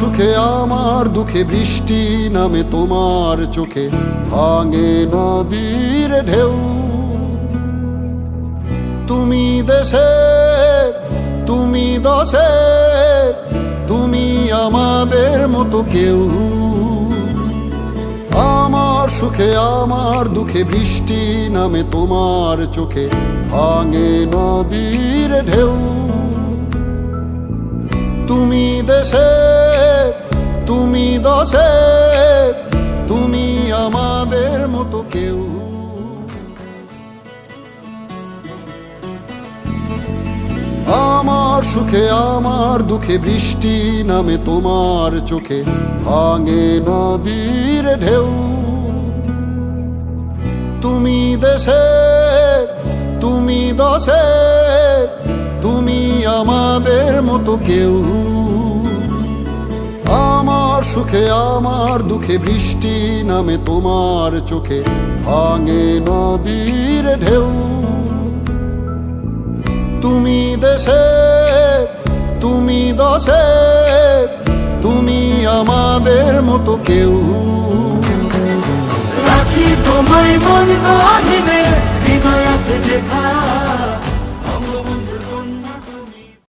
সুখে আমার দুঃখে বৃষ্টি নামে তোমার চোখে, ভাঙে নদীর ঢেউ। তুমি দেশে, তুমি দশে, তুমি আমাদের মতো কেউ। আমার সুখে আমার দুঃখে বৃষ্টি নামে তোমার চোখে, ভাঙে নদীর ঢেউ। তুমি দেশে, তুমি দশে, তুমি আমাদের মতো কেউ। আমার সুখে আমার দুঃখে বৃষ্টি নামে তোমার চোখে, ভাঙে নদীর ঢেউ। তুমি দেশে, তুমি দশে, তুমি আমাদের মতো কেউ। আমার সুখে আমার দুঃখে বৃষ্টি নামে তোমার চোখে, ভাঙে নদীর ঢেউ। তুমি দেশে, তুমি দশে, তুমি আমাদের মতো কেউ। রাখি তোমায় মন গহীনে, হৃদয় আছে যেখানে